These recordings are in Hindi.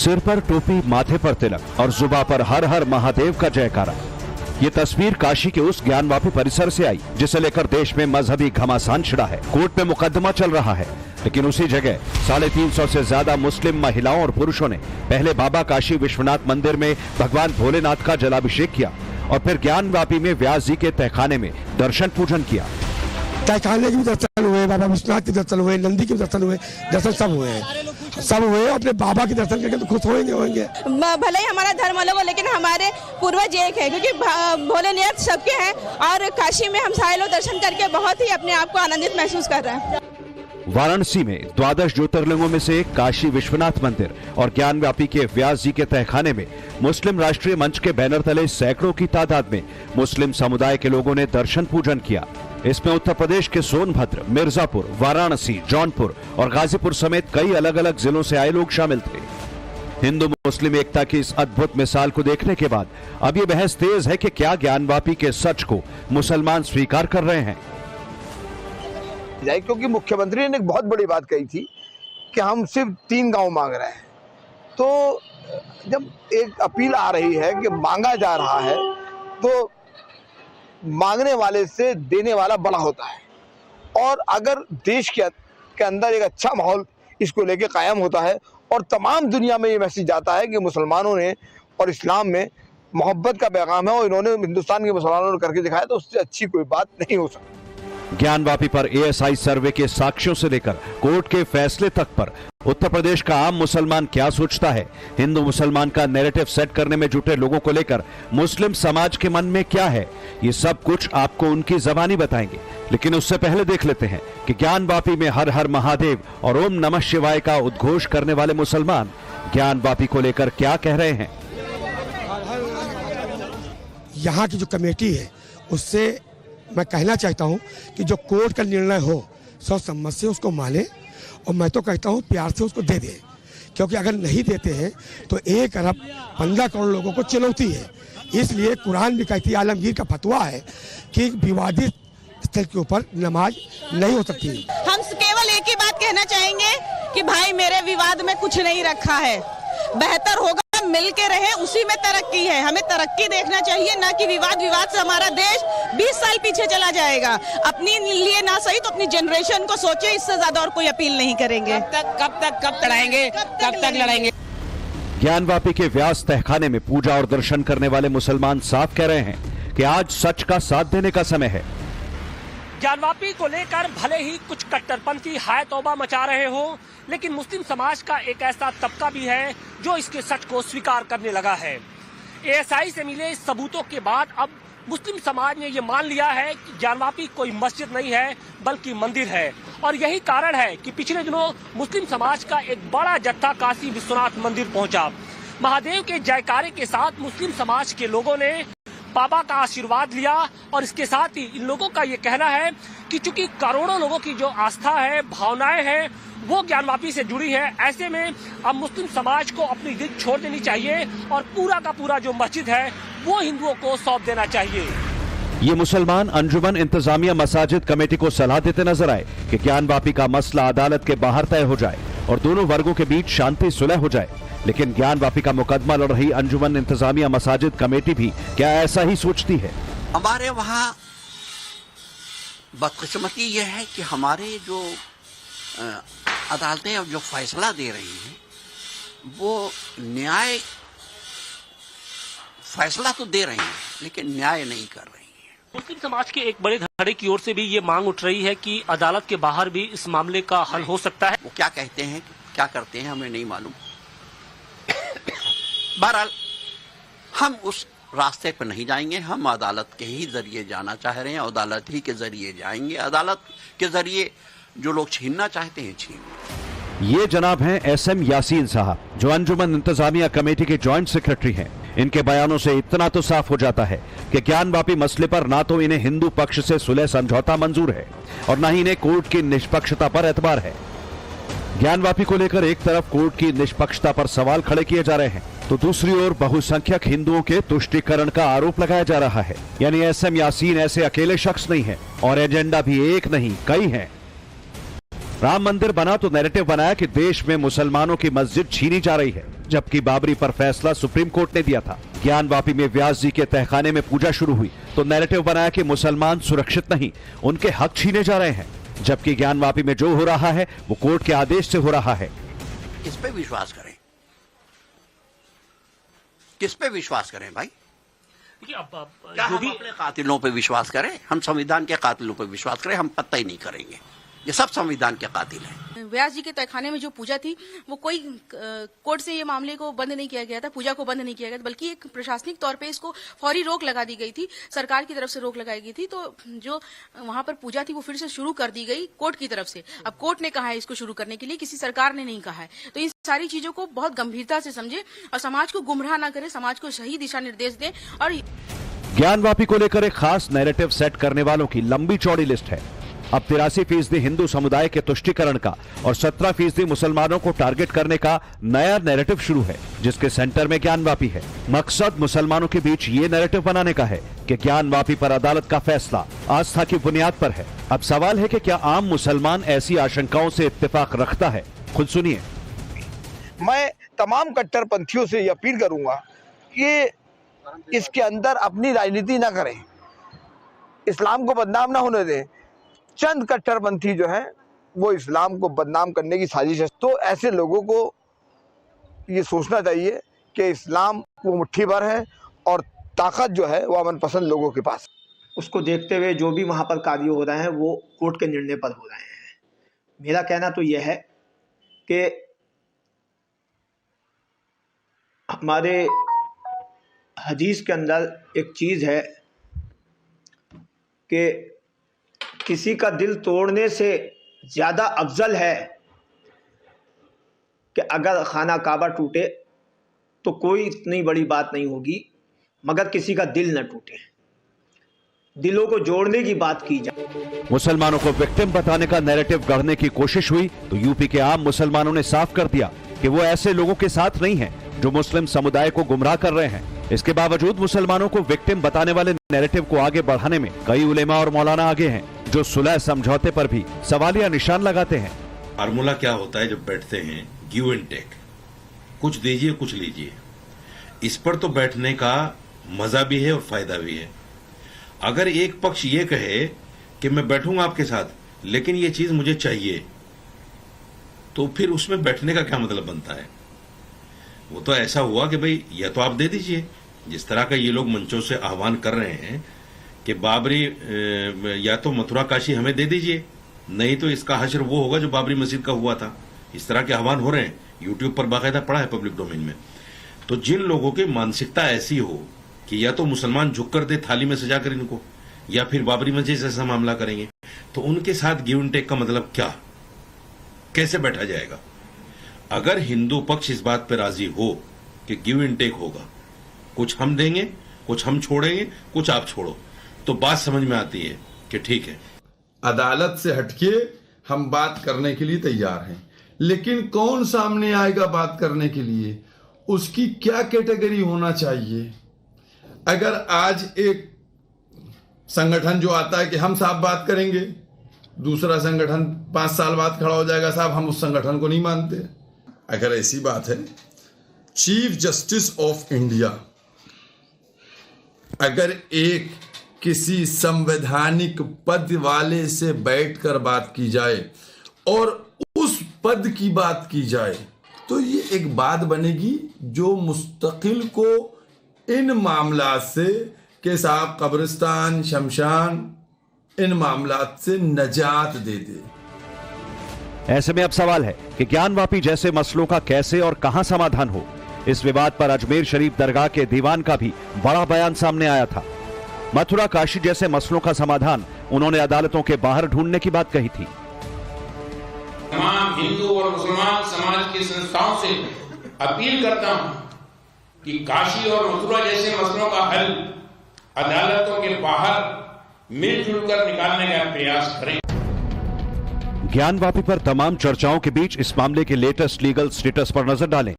सिर पर टोपी, माथे पर तिलक और जुबां पर हर हर महादेव का जयकारा। ये तस्वीर काशी के उस ज्ञानवापी परिसर से आई जिसे लेकर देश में मजहबी घमासान छिड़ा है। कोर्ट में मुकदमा चल रहा है, लेकिन उसी जगह 350 से ज्यादा मुस्लिम महिलाओं और पुरुषों ने पहले बाबा काशी विश्वनाथ मंदिर में भगवान भोलेनाथ का जलाभिषेक किया और फिर ज्ञानवापी में व्यास जी के तहखाने में दर्शन पूजन किया। तहखाने के भी दर्शन हुए, बाबा विश्वनाथ के दर्शन हुए, नंदी के दर्शन हुए, दर्शन सब हुए हैं, सब हुए। अपने बाबा के दर्शन करके तो खुश होंगे। भले ही हमारा धर्म अलग हो, लेकिन हमारे पूर्वज एक है, क्योंकि भोलेनाथ सबके हैं और काशी में हम सारे लोग दर्शन करके बहुत ही अपने आप को आनंदित महसूस कर रहे हैं। वाराणसी में 12 ज्योतिर्लिंगों में से एक काशी विश्वनाथ मंदिर और ज्ञानवापी के व्यास जी के तहखाने में मुस्लिम राष्ट्रीय मंच के बैनर तले सैकड़ों की तादाद में मुस्लिम समुदाय के लोगों ने दर्शन पूजन किया। इसमें उत्तर प्रदेश के सोनभद्र, मिर्जापुर, वाराणसी, जौनपुर और गाजीपुर समेत कई अलग अलग जिलों से आए लोग शामिल थे। हिंदू मुस्लिम एकता की इस अद्भुत मिसाल को देखने के बाद अब ये बहस तेज है कि क्या ज्ञानवापी के सच को मुसलमान स्वीकार कर रहे हैं। क्योंकि मुख्यमंत्री ने एक बहुत बड़ी बात कही थी कि हम सिर्फ 3 गांव मांग रहे हैं, तो जब एक अपील आ रही है कि मांगा जा रहा है तो मांगने वाले से देने वाला बड़ा होता है। और अगर देश के अंदर एक अच्छा माहौल इसको लेके कायम होता है और तमाम दुनिया में ये मैसेज जाता है कि मुसलमानों ने और इस्लाम में मोहब्बत का पैगाम है और इन्होंने हिंदुस्तान के मुसलमानों ने करके दिखाया, तो उससे अच्छी कोई बात नहीं हो सकती। ज्ञानवापी पर एएसआई सर्वे के साक्ष्यों से लेकर कोर्ट के फैसले तक पर उत्तर प्रदेश का आम मुसलमान क्या सोचता है, हिंदू मुसलमान का नैरेटिव सेट करने में जुटे लोगों को लेकर मुस्लिम समाज के मन में क्या है, ये सब कुछ आपको उनकी जबानी बताएंगे। लेकिन उससे पहले देख लेते हैं कि ज्ञानवापी में हर हर महादेव और ओम नमः शिवाय का उद्घोष करने वाले मुसलमान ज्ञानवापी को लेकर क्या कह रहे हैं। यहाँ की जो कमेटी है उससे मैं कहना चाहता हूँ कि जो कोर्ट का निर्णय हो सोच समझ से उसको माने, और मैं तो कहता हूँ प्यार से उसको दे दे, क्योंकि अगर नहीं देते हैं तो 1 अरब 15 करोड़ लोगों को चुनौती है। इसलिए कुरान भी कहती है, आलमगीर का फतवा है कि विवादित स्थल के ऊपर नमाज नहीं हो सकती। हम केवल एक ही बात कहना चाहेंगे कि भाई मेरे विवाद में कुछ नहीं रखा है, बेहतर होगा मिल के रहे, उसी में तरक्की है। हमें तरक्की देखना चाहिए, ना कि विवाद से हमारा देश 20 साल पीछे चला जाएगा। अपने लिए ना सही तो अपनी जनरेशन को सोचे, इससे ज्यादा और कोई अपील नहीं करेंगे। कब तक लड़ाएंगे। ज्ञानवापी के व्यास तहखाने में पूजा और दर्शन करने वाले मुसलमान साफ कह रहे हैं कि आज सच का साथ देने का समय है। ज्ञानवापी को लेकर भले ही कुछ कट्टरपंथी हाय तौबा मचा रहे हो, लेकिन मुस्लिम समाज का एक ऐसा तबका भी है जो इसके सच को स्वीकार करने लगा है। एएसआई से मिले सबूतों के बाद अब मुस्लिम समाज ने ये मान लिया है कि ज्ञानवापी कोई मस्जिद नहीं है बल्कि मंदिर है। और यही कारण है कि पिछले दिनों मुस्लिम समाज का एक बड़ा जत्था काशी विश्वनाथ मंदिर पहुंचा। महादेव के जयकारे के साथ मुस्लिम समाज के लोगों ने बाबा का आशीर्वाद लिया और इसके साथ ही इन लोगों का ये कहना है कि चूंकि करोड़ों लोगों की जो आस्था है, भावनाएं हैं, वो ज्ञानवापी से जुड़ी है, ऐसे में अब मुस्लिम समाज को अपनी जिद छोड़ देनी चाहिए और पूरा का पूरा जो मस्जिद है वो हिंदुओं को सौंप देना चाहिए। ये मुसलमान अंजुमन इंतजामिया मसाजिद कमेटी को सलाह देते नजर आए कि ज्ञानवापी का मसला अदालत के बाहर तय हो जाए और दोनों वर्गों के बीच शांति सुलह हो जाए। लेकिन ज्ञानवापी का मुकदमा लड़ रही अंजुमन इंतजामिया मसाजिद कमेटी भी क्या ऐसा ही सोचती है? हमारे वहाँ बदकिस्मती यह है कि हमारे जो अदालतें जो फैसला दे रही हैं वो न्याय फैसला तो दे रही हैं लेकिन न्याय नहीं कर रही हैं। मुस्लिम समाज के एक बड़े धड़े की ओर से भी ये मांग उठ रही है कि अदालत के बाहर भी इस मामले का हल हो सकता है। वो क्या कहते हैं, क्या करते हैं, हमें नहीं मालूम। बहरहाल हम उस रास्ते पर नहीं जाएंगे, हम अदालत के ही जरिए जाना चाह रहे हैं, अदालत ही के जरिए जाएंगे। अदालत के जरिए जो लोग छीनना चाहते हैं छीन। ये जनाब हैं SM यासीन साहब, जो अंजुमन इंतजामिया कमेटी के जॉइंट सेक्रेटरी हैं। इनके बयानों से इतना तो साफ हो जाता है कि ज्ञानवापी मसले पर ना तो इन्हें हिंदू पक्ष से सुलह समझौता मंजूर है और न ही इन्हें कोर्ट की निष्पक्षता पर एतबार है। ज्ञानवापी को लेकर एक तरफ कोर्ट की निष्पक्षता पर सवाल खड़े किए जा रहे हैं तो दूसरी ओर बहुसंख्यक हिंदुओं के तुष्टीकरण का आरोप लगाया जा रहा है। यानी SM यासीन ऐसे अकेले शख्स नहीं है और एजेंडा भी एक नहीं कई हैं। राम मंदिर बना तो नैरेटिव बनाया कि देश में मुसलमानों की मस्जिद छीनी जा रही है। जबकि बाबरी पर फैसला सुप्रीम कोर्ट ने दिया था। ज्ञानवापी में व्यास जी के तहखाने में पूजा शुरू हुई तो नैरेटिव बनाया कि मुसलमान सुरक्षित नहीं, उनके हक छीने जा रहे हैं, जबकि ज्ञानवापी में जो हो रहा है वो कोर्ट के आदेश से हो रहा है। किस पे विश्वास करें? किस पे विश्वास करें भाई? क्या हम अपने कातिलों पे विश्वास करें? हम संविधान के कातिलों पे विश्वास करें? हम पत्ता ही नहीं करेंगे। ये सब संविधान के कातिल हैं। व्यास जी के तहखाने में जो पूजा थी वो कोई कोर्ट से ये मामले को बंद नहीं किया गया था, पूजा को बंद नहीं किया गया था, बल्कि एक प्रशासनिक तौर पे इसको फौरी रोक लगा दी गई थी, सरकार की तरफ से रोक लगाई गई थी। तो जो वहां पर पूजा थी वो फिर से शुरू कर दी गई कोर्ट की तरफ से। अब कोर्ट ने कहा है इसको शुरू करने के लिए, किसी सरकार ने नहीं कहा है। तो इन सारी चीजों को बहुत गंभीरता से समझे और समाज को गुमराह ना करे, समाज को सही दिशा निर्देश दें। और ज्ञानवापी को लेकर एक खास नैरेटिव सेट करने वालों की लंबी चौड़ी लिस्ट है। अब 83% हिंदू समुदाय के तुष्टीकरण का और 17% मुसलमानों को टारगेट करने का नया नैरेटिव शुरू है, जिसके सेंटर में ज्ञानवापी है। मकसद मुसलमानों के बीच ये नैरेटिव बनाने का है कि ज्ञानवापी पर अदालत का फैसला आस्था की बुनियाद पर है। अब सवाल है कि क्या आम मुसलमान ऐसी आशंकाओं से इत्तेफाक रखता है? खुद सुनिए। मैं तमाम कट्टरपंथियों से ये अपील करूंगा कि इसके अंदर अपनी राजनीति ना करें, इस्लाम को बदनाम ना होने दें। चंद कट्टरपंथी जो हैं वो इस्लाम को बदनाम करने की साजिश है। तो ऐसे लोगों को ये सोचना चाहिए कि इस्लाम वो मुट्ठी भर है और ताकत जो है वो अमन पसंद लोगों के पास। उसको देखते हुए जो भी वहाँ पर कार्य हो रहे हैं वो कोर्ट के निर्णय पर हो रहे हैं। मेरा कहना तो यह है कि हमारे हदीस के अंदर एक चीज़ है कि किसी का दिल तोड़ने से ज़्यादा अफजल है कि अगर खाना काबा टूटे तो कोई इतनी बड़ी बात नहीं होगी, मगर किसी का दिल न टूटे। दिलों को जोड़ने की बात की जाए। मुसलमानों को विक्टिम बताने का नैरेटिव गढ़ने की कोशिश हुई तो यूपी के आम मुसलमानों ने साफ कर दिया कि वो ऐसे लोगों के साथ नहीं हैं जो मुस्लिम समुदाय को गुमराह कर रहे हैं। इसके बावजूद मुसलमानों को विक्टिम बताने वाले नैरेटिव को आगे बढ़ाने में कई उलेमा और मौलाना आगे हैं, जो सुलह समझौते पर भी सवालिया निशान लगाते हैं। फार्मूला क्या होता है जब बैठते हैं? गिव एंड टेक, कुछ दीजिए कुछ लीजिए। इस पर तो बैठने का मजा भी है और फायदा भी है। अगर एक पक्ष ये कहे कि मैं बैठूंगा आपके साथ लेकिन ये चीज मुझे चाहिए, तो फिर उसमें बैठने का क्या मतलब बनता है? वो तो ऐसा हुआ कि भाई या तो आप दे दीजिए, जिस तरह का ये लोग मंचों से आह्वान कर रहे हैं कि बाबरी या तो मथुरा काशी हमें दे दीजिए, नहीं तो इसका हश्र वो होगा जो बाबरी मस्जिद का हुआ था। इस तरह के आह्वान हो रहे हैं, यूट्यूब पर बाकायदा पड़ा है पब्लिक डोमेन में। तो जिन लोगों की मानसिकता ऐसी हो कि या तो मुसलमान झुक कर दे थाली में सजा कर इनको, या फिर बाबरी मस्जिद जैसा मामला करेंगे, तो उनके साथ गिव एंड टेक का मतलब क्या? कैसे बैठा जाएगा? अगर हिंदू पक्ष इस बात पर राजी हो कि गिव एंड टेक होगा, कुछ हम देंगे कुछ हम छोड़ेंगे कुछ आप छोड़ो, तो बात समझ में आती है कि ठीक है। अदालत से हटके हम बात करने के लिए तैयार हैं, लेकिन कौन सामने आएगा बात करने के लिए, उसकी क्या कैटेगरी होना चाहिए? अगर आज एक संगठन जो आता है कि हम साहब बात करेंगे, दूसरा संगठन 5 साल बाद खड़ा हो जाएगा, साहब हम उस संगठन को नहीं मानते। अगर ऐसी बात है, चीफ जस्टिस ऑफ इंडिया अगर एक किसी संवैधानिक पद वाले से बैठकर बात की जाए और उस पद की बात की जाए, तो ये एक बात बनेगी जो मुस्तकिल को इन मामलात से के साहब कब्रिस्तान शमशान इन मामलात से नजात दे दे। ऐसे में अब सवाल है कि ज्ञानवापी जैसे मसलों का कैसे और कहां समाधान हो। इस विवाद पर अजमेर शरीफ दरगाह के दीवान का भी बड़ा बयान सामने आया था। मथुरा काशी जैसे मसलों का समाधान उन्होंने अदालतों के बाहर ढूंढने की बात कही थी। तमाम हिंदू और मुसलमान समाज की संस्थाओं से अपील करता हूं कि काशी और मथुरा जैसे मसलों का हल अदालतों के बाहर मिलजुल कर निकालने का प्रयास करें। ज्ञानवापी पर तमाम चर्चाओं के बीच इस मामले के लेटेस्ट लीगल स्टेटस पर नजर डालें।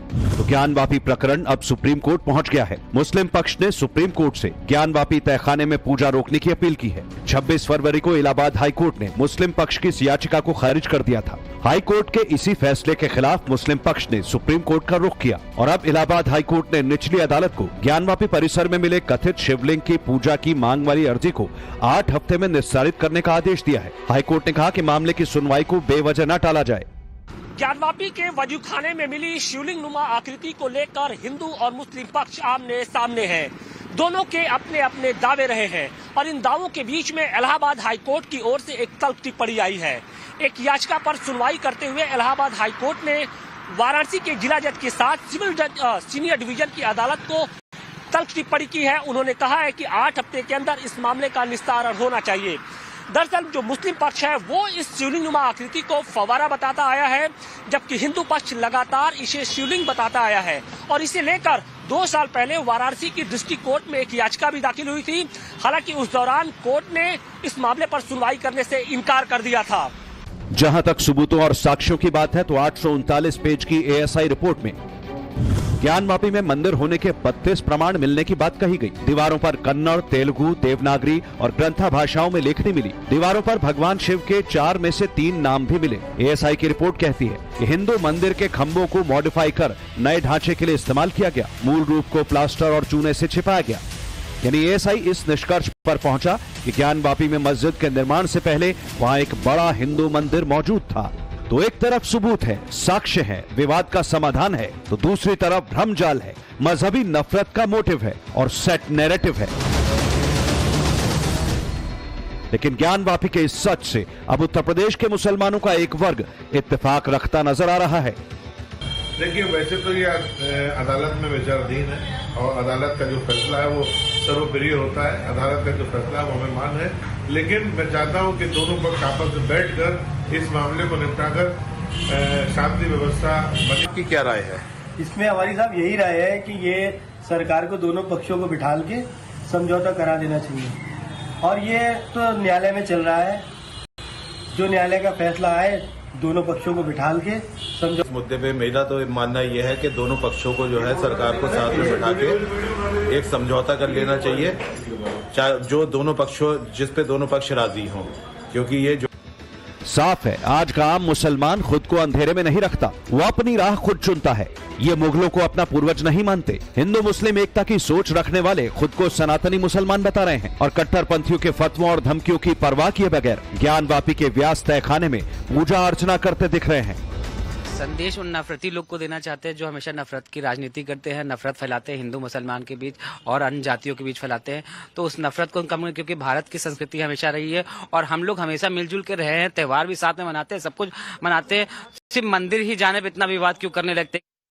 तो ज्ञानवापी प्रकरण अब सुप्रीम कोर्ट पहुंच गया है। मुस्लिम पक्ष ने सुप्रीम कोर्ट से ज्ञानवापी तहखाने में पूजा रोकने की अपील की है। 26 फरवरी को इलाहाबाद हाई कोर्ट ने मुस्लिम पक्ष की इस याचिका को खारिज कर दिया था। हाई कोर्ट के इसी फैसले के खिलाफ मुस्लिम पक्ष ने सुप्रीम कोर्ट का रुख किया और अब इलाहाबाद हाई कोर्ट ने निचली अदालत को ज्ञानवापी परिसर में मिले कथित शिवलिंग की पूजा की मांग वाली अर्जी को 8 हफ्ते में निस्तारित करने का आदेश दिया है। हाई कोर्ट ने कहा कि मामले की सुनवाई को बेवजह न टाला जाए। ज्ञानवापी के वजूखाने में मिली शिवलिंग नुमा आकृति को लेकर हिंदू और मुस्लिम पक्ष आमने सामने हैं। दोनों के अपने अपने दावे रहे हैं और इन दावों के बीच में इलाहाबाद हाई कोर्ट की ओर से एक तल्ख टिप्पणी आई है। एक याचिका पर सुनवाई करते हुए इलाहाबाद हाई कोर्ट ने वाराणसी के जिला जज के साथ सिविल जज सीनियर डिवीजन की अदालत को तल्ख टिप्पणी की है। उन्होंने कहा है कि 8 हफ्ते के अंदर इस मामले का निस्तारण होना चाहिए। दरअसल जो मुस्लिम पक्ष है वो इस शिवलिंग नुमा आकृति को फव्वारा बताता आया है, जबकि हिंदू पक्ष लगातार इसे शिवलिंग बताता आया है और इसे लेकर 2 साल पहले वाराणसी की डिस्ट्रिक्ट कोर्ट में एक याचिका भी दाखिल हुई थी। हालांकि उस दौरान कोर्ट ने इस मामले पर सुनवाई करने से इनकार कर दिया था। जहां तक सबूतों और साक्ष्यों की बात है तो 839 पेज की एएसआई रिपोर्ट में ज्ञानवापी में मंदिर होने के 32 प्रमाण मिलने की बात कही गई। दीवारों पर कन्नड़, तेलुगु, देवनागरी और ग्रंथा भाषाओं में लेखनी मिली। दीवारों पर भगवान शिव के 4 में से 3 नाम भी मिले। एएसआई की रिपोर्ट कहती है कि हिंदू मंदिर के खंभों को मॉडिफाई कर नए ढांचे के लिए इस्तेमाल किया गया। मूल रूप को प्लास्टर और चूने से छिपाया गया। यानी एएसआई इस निष्कर्ष पर पहुंचा कि ज्ञानवापी में मस्जिद के निर्माण से पहले वहां एक बड़ा हिंदू मंदिर मौजूद था। तो एक तरफ सबूत है, साक्ष्य है, विवाद का समाधान है, तो दूसरी तरफ भ्रमजाल है, मजहबी नफरत का मोटिव है और सेट नैरेटिव है। लेकिन ज्ञानवापी के इस सच से अब उत्तर प्रदेश के मुसलमानों का एक वर्ग इत्तेफाक रखता नजर आ रहा है। देखिए, वैसे तो ये अदालत में विचाराधीन है और अदालत का जो फैसला है वो सर्वप्रिय होता है। अदालत का जो फैसला है वो हमें मान है, लेकिन मैं चाहता हूं कि दोनों पक्ष आपस में बैठकर इस मामले को निपटाकर शांति व्यवस्था बनने की क्या राय है? इसमें हमारी साहब यही राय है कि ये सरकार को दोनों पक्षों को बिठाल के समझौता करा देना चाहिए और ये तो न्यायालय में चल रहा है। जो न्यायालय का फैसला आए दोनों पक्षों को बिठाल के समझो। इस मुद्दे पे मेरा तो मानना ये है कि दोनों पक्षों को जो है सरकार को साथ में बैठा के एक समझौता कर लेना चाहिए, जो दोनों पक्षों जिस पे दोनों पक्ष राजी हों, क्योंकि ये जो साफ है आज का आम मुसलमान खुद को अंधेरे में नहीं रखता, वो अपनी राह खुद चुनता है। ये मुगलों को अपना पूर्वज नहीं मानते। हिंदू मुस्लिम एकता की सोच रखने वाले खुद को सनातनी मुसलमान बता रहे हैं और कट्टरपंथियों के फतवों और धमकियों की परवाह किए बगैर ज्ञानवापी के व्यास तहखाने में पूजा अर्चना करते दिख रहे हैं। संदेश उन नफरती लोग को देना चाहते हैं जो हमेशा नफरत की राजनीति करते हैं, नफरत फैलाते हैं हिंदू मुसलमान के बीच और अन्य जातियों के बीच फैलाते हैं। तो उस नफरत को कम, क्योंकि भारत की संस्कृति हमेशा रही है और हम लोग हमेशा मिलजुल के रहे हैं, त्योहार भी साथ में मनाते हैं, सब कुछ मनाते हैं। सिर्फ मंदिर ही जाने पर इतना विवाद क्यों करने लगते हैं?